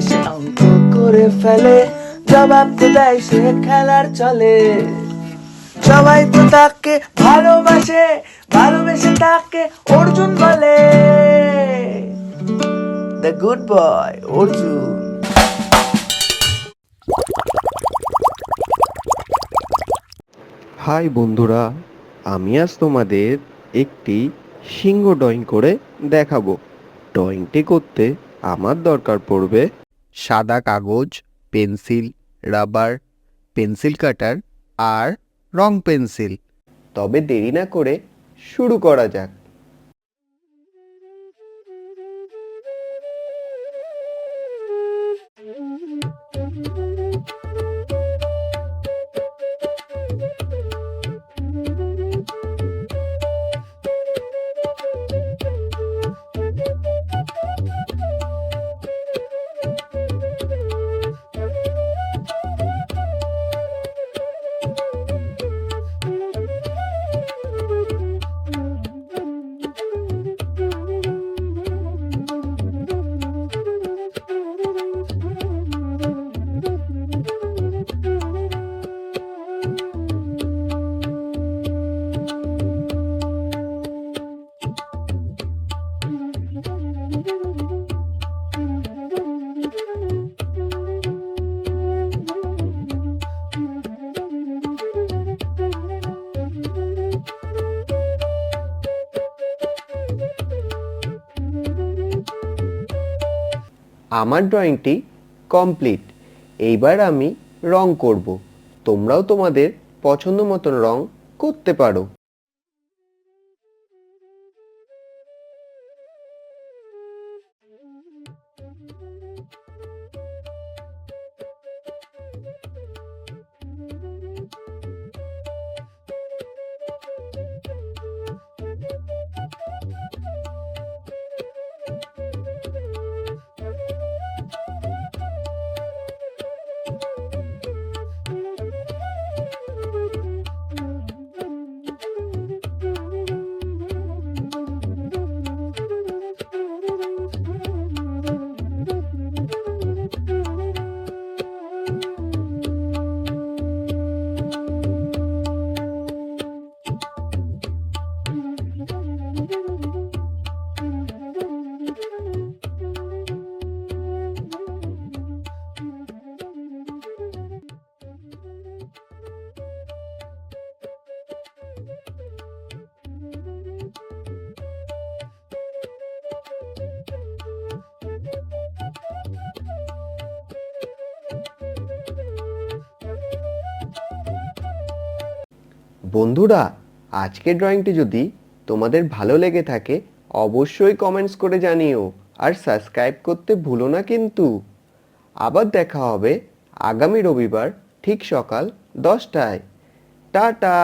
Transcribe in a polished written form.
সে অঙ্ক করে ফেলে, জবাব তো দেয় সে খেলার চলে। সবাই তো তাকে ভালোবাসে, ভালোবেসে তাকে অর্জুন বলে। The good boy Arjun. Hi বন্ধুরা, আমি আজ তোমাদের একটি সিংহ ড্রয়িং করে দেখাবো। ড্রয়িংটি করতে আমার দরকার পড়বে সাদা কাগজ, পেন্সিল, রাবার, পেন্সিল কাটার আর রং পেন্সিল। তবে দেরি না করে শুরু করা যাক। আমার ড্রয়িংটি কমপ্লিট। এইবার আমি রং করব। তোমরাও তোমাদের পছন্দ মতন রং করতে পারো। বন্ধুরা, আজকের ড্রয়িংটি যদি তোমাদের ভালো লেগে থাকে অবশ্যই কমেন্টস করে জানিও আর সাবস্ক্রাইব করতে ভুলো না কিন্তু। আবার দেখা হবে আগামী রবিবার ঠিক সকাল 10টায়। টাটা।